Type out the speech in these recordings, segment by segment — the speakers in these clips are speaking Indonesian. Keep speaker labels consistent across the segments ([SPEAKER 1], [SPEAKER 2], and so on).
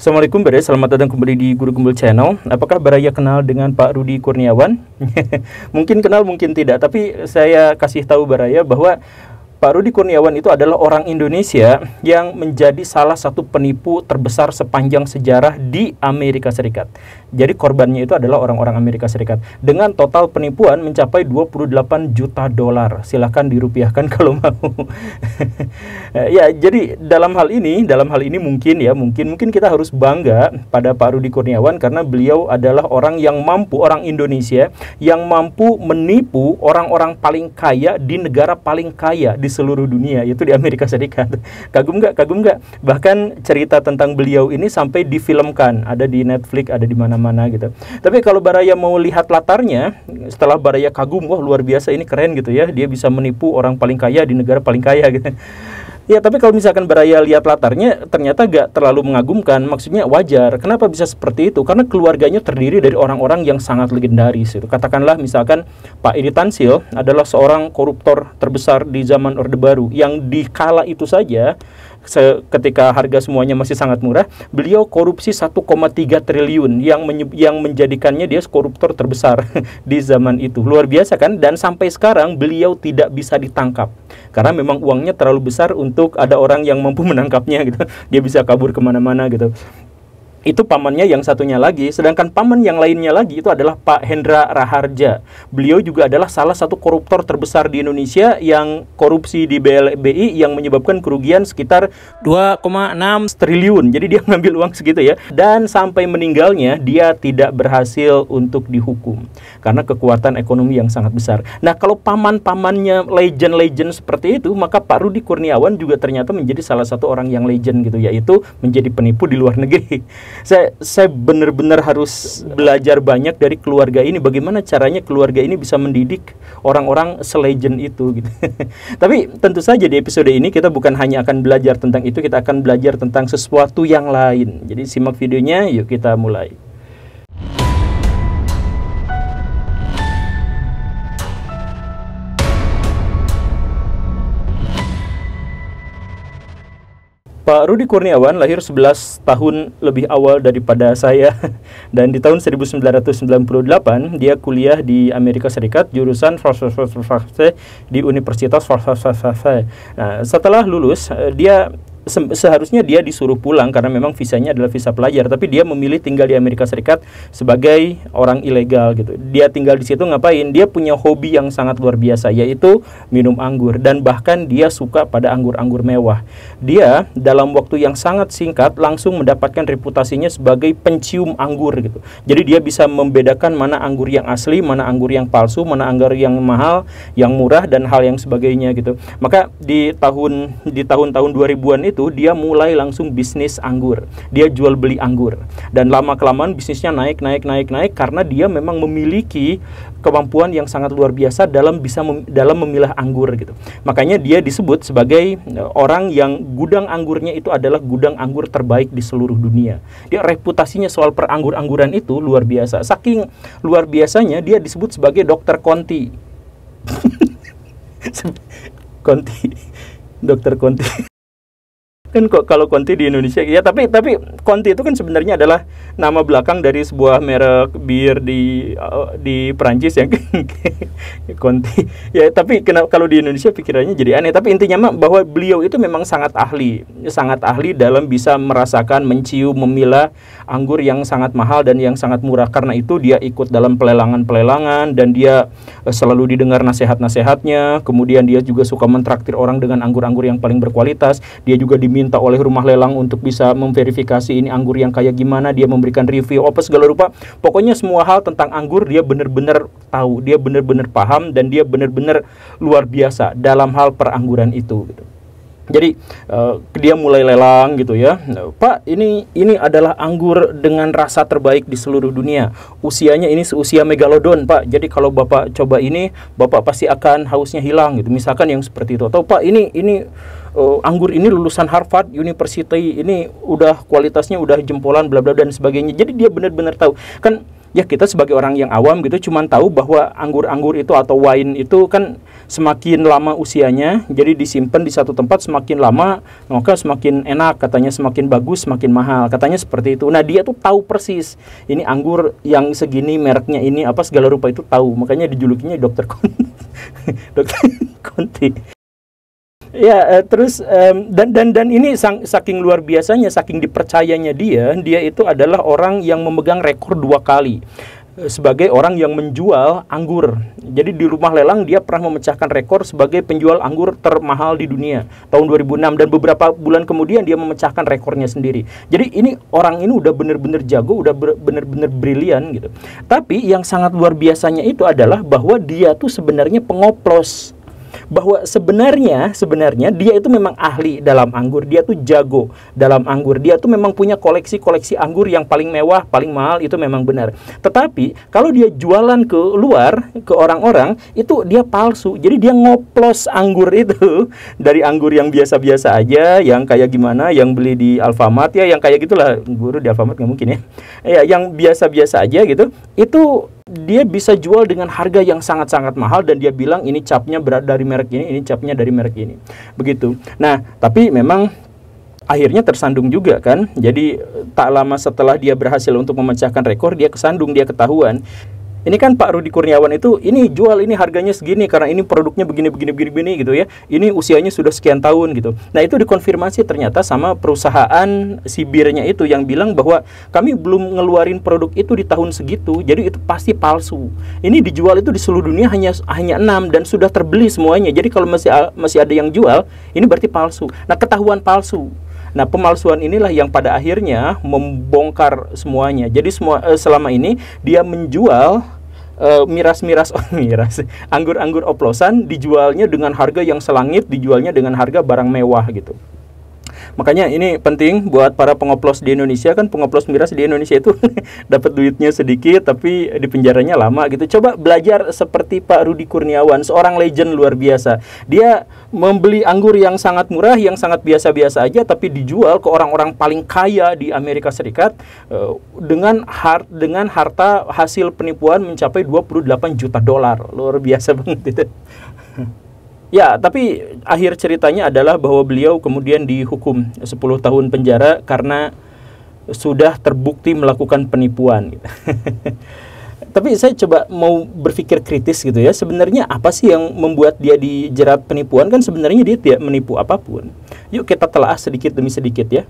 [SPEAKER 1] Assalamualaikum Baraya, selamat datang kembali di Guru Gembul Channel. Apakah Baraya kenal dengan Pak Rudi Kurniawan? Mungkin kenal, mungkin tidak, tapi saya kasih tahu Baraya bahwa Pak Rudi Kurniawan itu adalah orang Indonesia yang menjadi salah satu penipu terbesar sepanjang sejarah di Amerika Serikat. Jadi korbannya itu adalah orang-orang Amerika Serikat dengan total penipuan mencapai 28 juta dolar. Silahkan dirupiahkan kalau mau. Ya, jadi dalam hal ini mungkin kita harus bangga pada Pak Rudi Kurniawan karena beliau adalah orang yang mampu, orang Indonesia yang mampu menipu orang-orang paling kaya di negara paling kaya di seluruh dunia, yaitu di Amerika Serikat. Kagum nggak? Kagum nggak? Bahkan cerita tentang beliau ini sampai difilmkan, ada di Netflix, ada di mana-mana gitu. Tapi kalau Baraya mau lihat latarnya, setelah Baraya kagum, wah luar biasa, ini keren gitu ya, dia bisa menipu orang paling kaya di negara paling kaya gitu. Ya, tapi kalau misalkan Baraya lihat latarnya, ternyata gak terlalu mengagumkan. Maksudnya wajar. Kenapa bisa seperti itu? Karena keluarganya terdiri dari orang-orang yang sangat legendaris. Itu katakanlah misalkan Pak Edi Tansil adalah seorang koruptor terbesar di zaman Orde Baru, yang di kala itu saja, ketika harga semuanya masih sangat murah, beliau korupsi 1,3 triliun yang menjadikannya dia koruptor terbesar di zaman itu. Luar biasa kan? Dan sampai sekarang beliau tidak bisa ditangkap karena memang uangnya terlalu besar untuk ada orang yang mampu menangkapnya gitu. Dia bisa kabur kemana-mana gitu. Itu pamannya yang satunya lagi. Sedangkan paman yang lainnya lagi itu adalah Pak Hendra Raharja. Beliau juga adalah salah satu koruptor terbesar di Indonesia yang korupsi di BLBI yang menyebabkan kerugian sekitar 2,6 triliun. Jadi dia ngambil uang segitu ya. Dan sampai meninggalnya dia tidak berhasil untuk dihukum karena kekuatan ekonomi yang sangat besar. Nah, kalau paman-pamannya legend-legend seperti itu, maka Pak Rudi Kurniawan juga ternyata menjadi salah satu orang yang legend gitu, yaitu menjadi penipu di luar negeri. Saya benar-benar harus belajar banyak dari keluarga ini, bagaimana caranya keluarga ini bisa mendidik orang-orang selegend itu gitu. Tapi tentu saja di episode ini kita bukan hanya akan belajar tentang itu, kita akan belajar tentang sesuatu yang lain. Jadi simak videonya, yuk kita mulai. Pak Rudi Kurniawan lahir 11 tahun lebih awal daripada saya, dan di tahun 1998 dia kuliah di Amerika Serikat jurusan di Universitas. Nah, setelah lulus dia seharusnya dia disuruh pulang karena memang visanya adalah visa pelajar, tapi dia memilih tinggal di Amerika Serikat sebagai orang ilegal gitu. Dia tinggal di situ ngapain? Dia punya hobi yang sangat luar biasa, yaitu minum anggur, dan bahkan dia suka pada anggur-anggur mewah. Dia dalam waktu yang sangat singkat langsung mendapatkan reputasinya sebagai pencium anggur gitu. Jadi dia bisa membedakan mana anggur yang asli, mana anggur yang palsu, mana anggur yang mahal, yang murah, dan hal yang sebagainya gitu. Maka di tahun-tahun 2000-an itu dia mulai langsung bisnis anggur. Dia jual beli anggur, dan lama-kelamaan bisnisnya naik karena dia memang memiliki kemampuan yang sangat luar biasa dalam memilah anggur gitu. Makanya dia disebut sebagai orang yang gudang anggurnya itu adalah gudang anggur terbaik di seluruh dunia. Dia reputasinya soal peranggur-angguran itu luar biasa. Saking luar biasanya dia disebut sebagai Dokter Conti. Conti. Dokter Conti. Kan kok kalau Conti di Indonesia ya, tapi Conti itu kan sebenarnya adalah nama belakang dari sebuah merek bir di Perancis yang Conti ya. Tapi kalau di Indonesia pikirannya jadi aneh. Tapi intinya bahwa beliau itu memang sangat ahli dalam bisa merasakan, mencium, memilah anggur yang sangat mahal dan yang sangat murah. Karena itu dia ikut dalam pelelangan dan dia selalu didengar nasihat-nasihatnya. Kemudian dia juga suka mentraktir orang dengan anggur-anggur yang paling berkualitas. Dia juga diminta oleh rumah lelang untuk bisa memverifikasi ini anggur yang kayak gimana, dia memberikan review apa segala rupa. Pokoknya semua hal tentang anggur dia benar-benar tahu, dia benar-benar paham, dan dia benar-benar luar biasa dalam hal perangguran itu gitu. Jadi dia mulai lelang gitu ya. Pak, ini adalah anggur dengan rasa terbaik di seluruh dunia. Usianya ini seusia megalodon, Pak. Jadi kalau Bapak coba ini, Bapak pasti akan hausnya hilang gitu. Misalkan yang seperti itu. Atau Pak, ini anggur ini lulusan Harvard University, ini udah kualitasnya udah jempolan bla bla dan sebagainya. Jadi dia benar-benar tahu. Kan Ya kita sebagai orang yang awam gitu cuman tahu bahwa anggur-anggur itu atau wine itu kan semakin lama usianya, jadi disimpan di satu tempat semakin lama maka semakin enak, katanya semakin bagus, semakin mahal, katanya seperti itu. Nah dia tuh tahu persis ini anggur yang segini mereknya ini apa segala rupa itu tahu, makanya dijulukinya Dokter Conti. Dokter Conti. Ya, terus dan ini saking luar biasanya, saking dipercayanya dia itu adalah orang yang memegang rekor 2 kali sebagai orang yang menjual anggur. Jadi di rumah lelang dia pernah memecahkan rekor sebagai penjual anggur termahal di dunia tahun 2006, dan beberapa bulan kemudian dia memecahkan rekornya sendiri. Jadi ini orang ini udah bener-bener jago, udah bener-bener brilian gitu. Tapi yang sangat luar biasanya itu adalah bahwa dia tuh sebenarnya pengoplos. Bahwa sebenarnya dia itu memang ahli dalam anggur, dia tuh jago dalam anggur, dia tuh memang punya koleksi anggur yang paling mewah, paling mahal, itu memang benar. Tetapi kalau dia jualan ke luar, ke orang-orang, itu dia palsu. Jadi dia ngoplos anggur itu dari anggur yang biasa-biasa aja, yang kayak gimana, yang beli di Alfamart ya, yang kayak gitulah, guru di Alfamart nggak mungkin ya. Ya, yang biasa-biasa aja gitu, itu dia bisa jual dengan harga yang sangat-sangat mahal, dan dia bilang ini capnya dari merek ini capnya dari merek ini. Begitu. Nah, tapi memang akhirnya tersandung juga kan. Jadi tak lama setelah dia berhasil untuk memecahkan rekor, dia kesandung, dia ketahuan. Ini kan Pak Rudi Kurniawan itu, ini jual ini harganya segini karena ini produknya begini gitu ya. Ini usianya sudah sekian tahun gitu. Nah itu dikonfirmasi ternyata sama perusahaan si birnya itu yang bilang bahwa kami belum ngeluarin produk itu di tahun segitu, jadi itu pasti palsu. Ini dijual itu di seluruh dunia hanya 6 dan sudah terbeli semuanya. Jadi kalau masih ada yang jual, ini berarti palsu. Nah ketahuan palsu. Nah, pemalsuan inilah yang pada akhirnya membongkar semuanya. Jadi selama ini dia menjual miras anggur-anggur oplosan, dijualnya dengan harga yang selangit, dijualnya dengan harga barang mewah gitu. Makanya ini penting buat para pengoplos di Indonesia, kan pengoplos miras di Indonesia itu dapat duitnya sedikit tapi di penjaranya lama gitu. Coba belajar seperti Pak Rudi Kurniawan, seorang legend luar biasa. Dia membeli anggur yang sangat murah, yang sangat biasa-biasa aja, tapi dijual ke orang-orang paling kaya di Amerika Serikat dengan harta hasil penipuan mencapai 28 juta dolar. Luar biasa banget itu. Ya, tapi akhir ceritanya adalah bahwa beliau kemudian dihukum 10 tahun penjara karena sudah terbukti melakukan penipuan gitu. Tapi saya coba mau berpikir kritis gitu ya. Sebenarnya apa sih yang membuat dia dijerat penipuan? Kan sebenarnya dia tidak menipu apapun. Yuk kita telah sedikit demi sedikit ya.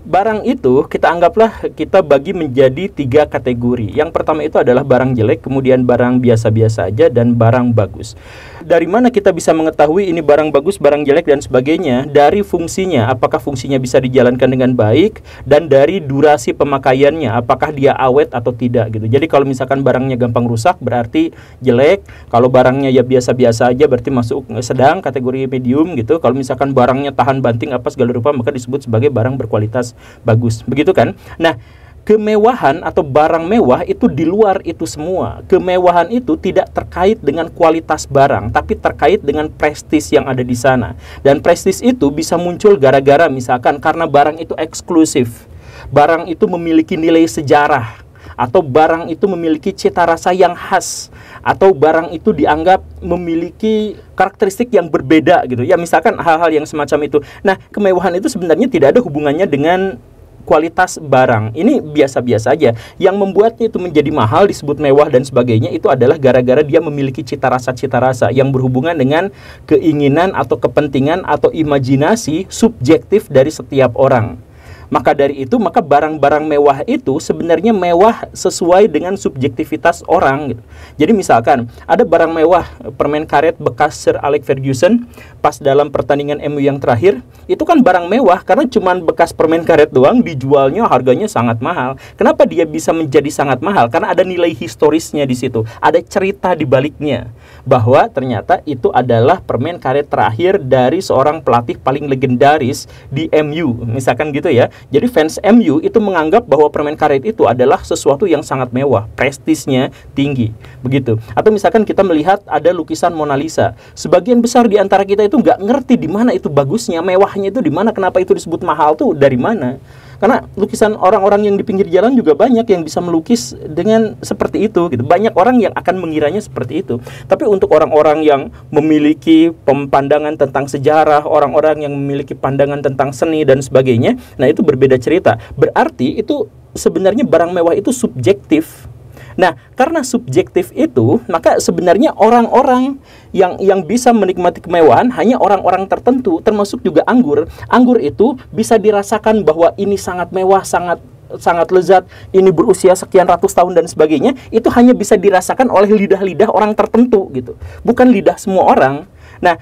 [SPEAKER 1] Barang itu kita bagi menjadi 3 kategori. Yang pertama itu adalah barang jelek, kemudian barang biasa-biasa aja, dan barang bagus. Dari mana kita bisa mengetahui ini barang bagus, barang jelek, dan sebagainya? Dari fungsinya, apakah fungsinya bisa dijalankan dengan baik, dan dari durasi pemakaiannya, apakah dia awet atau tidak gitu. Jadi kalau misalkan barangnya gampang rusak berarti jelek, kalau barangnya ya biasa-biasa aja berarti masuk sedang, kategori medium gitu. Kalau misalkan barangnya tahan banting apa segala rupa maka disebut sebagai barang berkualitas bagus, begitu kan? Nah, kemewahan atau barang mewah itu di luar itu semua. Kemewahan itu tidak terkait dengan kualitas barang, tapi terkait dengan prestis yang ada di sana. Dan prestis itu bisa muncul gara-gara misalkan karena barang itu eksklusif, barang itu memiliki nilai sejarah, atau barang itu memiliki cita rasa yang khas, atau barang itu dianggap memiliki karakteristik yang berbeda gitu. Ya misalkan hal-hal yang semacam itu. Nah, kemewahan itu sebenarnya tidak ada hubungannya dengan kualitas barang. Ini biasa-biasa aja. Yang membuatnya itu menjadi mahal, disebut mewah dan sebagainya, itu adalah gara-gara dia memiliki cita rasa yang berhubungan dengan keinginan atau kepentingan atau imajinasi subjektif dari setiap orang. Maka dari itu, maka barang-barang mewah itu sebenarnya mewah sesuai dengan subjektivitas orang gitu. Jadi misalkan ada barang mewah, permen karet bekas Sir Alex Ferguson pas dalam pertandingan MU yang terakhir, itu kan barang mewah karena cuman bekas permen karet doang, dijualnya harganya sangat mahal. Kenapa dia bisa menjadi sangat mahal? Karena ada nilai historisnya di situ, ada cerita di baliknya bahwa ternyata itu adalah permen karet terakhir dari seorang pelatih paling legendaris di MU, misalkan gitu ya. Jadi fans MU itu menganggap bahwa permen karet itu adalah sesuatu yang sangat mewah, prestisnya tinggi, begitu. Atau misalkan kita melihat ada lukisan Mona Lisa, sebagian besar di antara kita itu nggak ngerti di mana itu bagusnya, mewahnya itu di mana, kenapa itu disebut mahal tuh dari mana. Karena lukisan orang-orang yang di pinggir jalan juga banyak yang bisa melukis dengan seperti itu gitu. Banyak orang yang akan mengiranya seperti itu. Tapi untuk orang-orang yang memiliki pandangan tentang sejarah, orang-orang yang memiliki pandangan tentang seni dan sebagainya, nah itu berbeda cerita. Berarti itu sebenarnya barang mewah itu subjektif. Nah, karena subjektif itu, maka sebenarnya orang-orang yang bisa menikmati kemewahan hanya orang-orang tertentu, termasuk juga anggur. Anggur itu bisa dirasakan bahwa ini sangat mewah, sangat lezat, ini berusia sekian ratus tahun dan sebagainya. Itu hanya bisa dirasakan oleh lidah-lidah orang tertentu gitu, bukan lidah semua orang. Nah,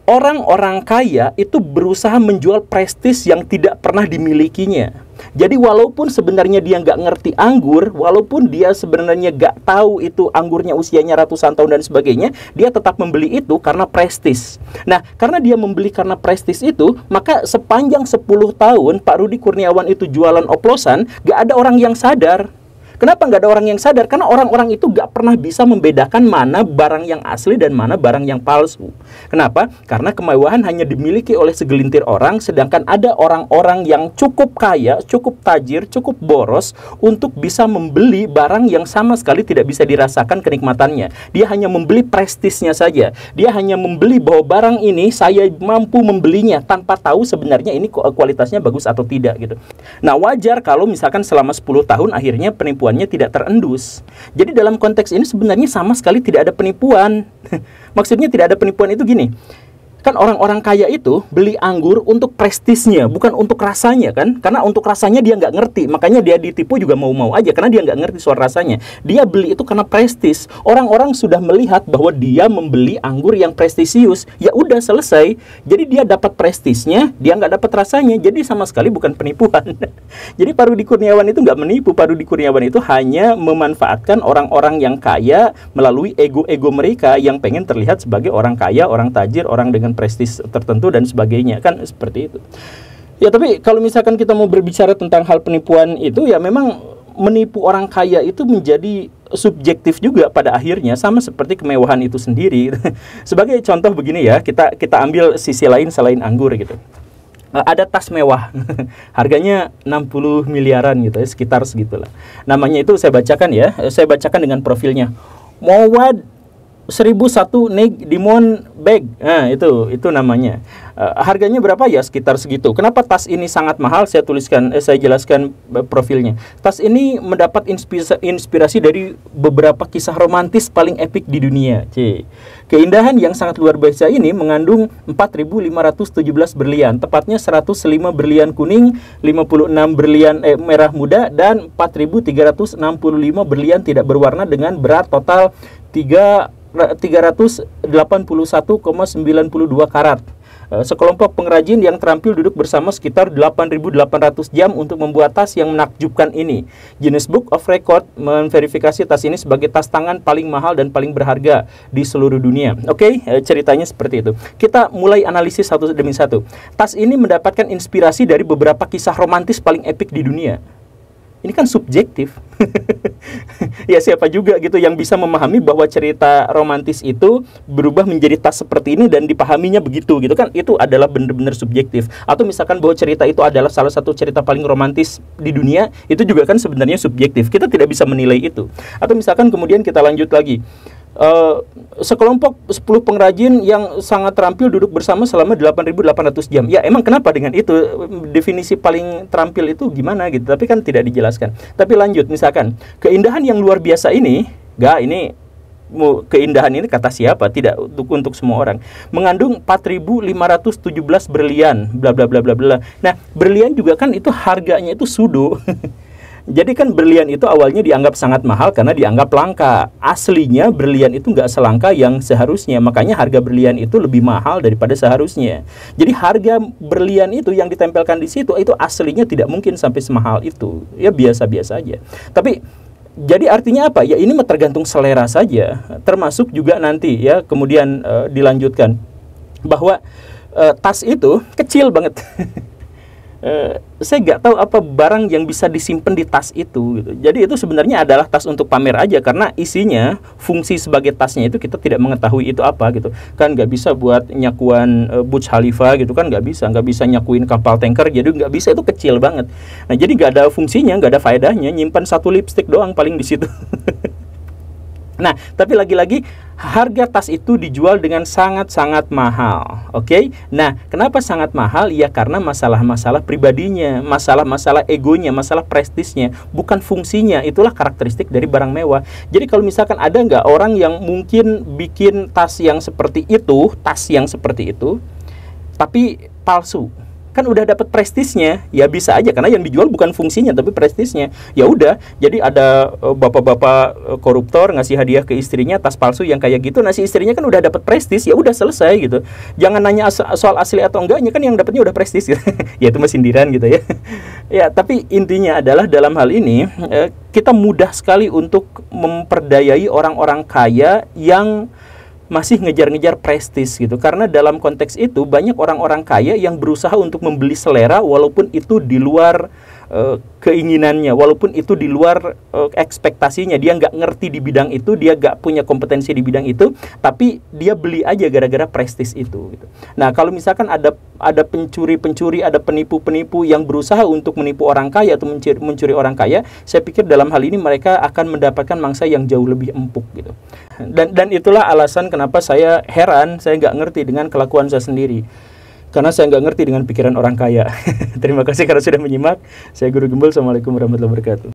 [SPEAKER 1] orang-orang kaya itu berusaha menjual prestis yang tidak pernah dimilikinya. Jadi walaupun sebenarnya dia nggak ngerti anggur, walaupun dia sebenarnya nggak tahu itu anggurnya usianya ratusan tahun dan sebagainya, dia tetap membeli itu karena prestis. Nah, karena dia membeli karena prestis itu, maka sepanjang 10 tahun Pak Rudi Kurniawan itu jualan oplosan, nggak ada orang yang sadar. Kenapa nggak ada orang yang sadar? Karena orang-orang itu nggak pernah bisa membedakan mana barang yang asli dan mana barang yang palsu. Kenapa? Karena kemewahan hanya dimiliki oleh segelintir orang, sedangkan ada orang-orang yang cukup kaya, cukup tajir, cukup boros untuk bisa membeli barang yang sama sekali tidak bisa dirasakan kenikmatannya. Dia hanya membeli prestisnya saja. Dia hanya membeli bahwa barang ini saya mampu membelinya tanpa tahu sebenarnya ini kualitasnya bagus atau tidak gitu. Nah, wajar kalau misalkan selama 10 tahun akhirnya penipuan tidak terendus. Jadi dalam konteks ini sebenarnya sama sekali tidak ada penipuan. Maksudnya tidak ada penipuan itu gini. Kan orang-orang kaya itu beli anggur untuk prestisnya, bukan untuk rasanya kan? Karena untuk rasanya dia nggak ngerti, makanya dia ditipu juga mau-mau aja, karena dia nggak ngerti soal rasanya. Dia beli itu karena prestis. Orang-orang sudah melihat bahwa dia membeli anggur yang prestisius, ya udah selesai. Jadi dia dapat prestisnya, dia nggak dapat rasanya, jadi sama sekali bukan penipuan. Jadi Pak Rudi Kurniawan itu nggak menipu. Pak Rudi Kurniawan itu hanya memanfaatkan orang-orang yang kaya melalui ego-ego mereka yang pengen terlihat sebagai orang kaya, orang tajir, orang dengan prestis tertentu dan sebagainya, kan seperti itu. Ya, tapi kalau misalkan kita mau berbicara tentang hal penipuan itu, ya memang menipu orang kaya itu menjadi subjektif juga pada akhirnya, sama seperti kemewahan itu sendiri. Sebagai contoh begini ya, kita ambil sisi lain selain anggur gitu. Ada tas mewah, harganya 60 miliaran gitu ya, sekitar segitulah. Namanya itu saya bacakan ya, saya bacakan dengan profilnya. Mowad 1001 Neg Dimon Bag. Nah, itu namanya. Harganya berapa ya? Sekitar segitu. Kenapa tas ini sangat mahal? Saya jelaskan profilnya. Tas ini mendapat inspirasi dari beberapa kisah romantis paling epik di dunia. Keindahan yang sangat luar biasa ini mengandung 4.517 berlian, tepatnya 105 berlian kuning, 56 berlian merah muda, dan 4.365 berlian tidak berwarna dengan berat total 381,92 karat. Sekelompok pengrajin yang terampil duduk bersama sekitar 8.800 jam untuk membuat tas yang menakjubkan ini. Guinness Book of Record memverifikasi tas ini sebagai tas tangan paling mahal dan paling berharga di seluruh dunia. Oke, ceritanya seperti itu. Kita mulai analisis satu demi satu. Tas ini mendapatkan inspirasi dari beberapa kisah romantis paling epik di dunia. Ini kan subjektif. Ya, siapa juga gitu yang bisa memahami bahwa cerita romantis itu berubah menjadi tas seperti ini dan dipahaminya begitu gitu kan? Itu adalah benar-benar subjektif. Atau misalkan bahwa cerita itu adalah salah satu cerita paling romantis di dunia, itu juga kan sebenarnya subjektif. Kita tidak bisa menilai itu. Atau misalkan kemudian kita lanjut lagi. Sekelompok 10 pengrajin yang sangat terampil duduk bersama selama 8.800 jam. Ya, emang kenapa dengan itu? Definisi paling terampil itu gimana gitu? Tapi kan tidak dijelaskan. Tapi lanjut, misalkan keindahan yang luar biasa ini, keindahan ini kata siapa? Tidak untuk semua orang. Mengandung 4.517 berlian, bla bla bla bla bla. Nah, berlian juga kan itu harganya itu sudo. Jadi kan berlian itu awalnya dianggap sangat mahal karena dianggap langka. Aslinya berlian itu nggak selangka yang seharusnya. Makanya harga berlian itu lebih mahal daripada seharusnya. Jadi harga berlian itu yang ditempelkan di situ itu aslinya tidak mungkin sampai semahal itu. Ya biasa-biasa aja. Tapi jadi artinya apa? Ya ini tergantung selera saja. Termasuk juga nanti ya kemudian dilanjutkan bahwa tas itu kecil banget. saya nggak tahu apa barang yang bisa disimpan di tas itu gitu. Jadi itu sebenarnya adalah tas untuk pamer aja, karena isinya, fungsi sebagai tasnya itu kita tidak mengetahui itu apa gitu kan. Nggak bisa buat nyakuan Burj Khalifa gitu kan, nggak bisa nyakuin kapal tanker, jadi nggak bisa, itu kecil banget. Nah jadi nggak ada fungsinya, nggak ada faedahnya, nyimpan satu lipstick doang paling di situ. Nah, tapi lagi-lagi harga tas itu dijual dengan sangat-sangat mahal, oke? Nah, kenapa sangat mahal? Ya karena masalah-masalah pribadinya, masalah-masalah egonya, masalah prestisnya, bukan fungsinya. Itulah karakteristik dari barang mewah. Jadi kalau misalkan ada nggak orang yang mungkin bikin tas yang seperti itu, tapi palsu, kan udah dapat prestisnya, ya bisa aja karena yang dijual bukan fungsinya tapi prestisnya. Ya udah, jadi ada bapak-bapak koruptor ngasih hadiah ke istrinya tas palsu yang kayak gitu, nah si istrinya kan udah dapat prestis, ya udah selesai gitu. Jangan nanya soal asli atau enggaknya, kan yang dapatnya udah prestis gitu. Ya itu mah sindiran gitu ya. Ya, tapi intinya adalah dalam hal ini kita mudah sekali untuk memperdayai orang-orang kaya yang masih ngejar-ngejar prestis gitu. Karena dalam konteks itu banyak orang-orang kaya yang berusaha untuk membeli selera walaupun itu di luar keinginannya, walaupun itu di luar ekspektasinya. Dia nggak ngerti di bidang itu, dia nggak punya kompetensi di bidang itu, tapi dia beli aja gara-gara prestis itu gitu. Nah kalau misalkan ada pencuri-pencuri, ada penipu-penipu yang berusaha untuk menipu orang kaya atau mencuri orang kaya, saya pikir dalam hal ini mereka akan mendapatkan mangsa yang jauh lebih empuk gitu. Dan itulah alasan kenapa saya heran, saya nggak ngerti dengan kelakuan saya sendiri. Karena saya nggak ngerti dengan pikiran orang kaya. Terima kasih karena sudah menyimak. Saya Guru Gembul. Assalamualaikum warahmatullahi wabarakatuh.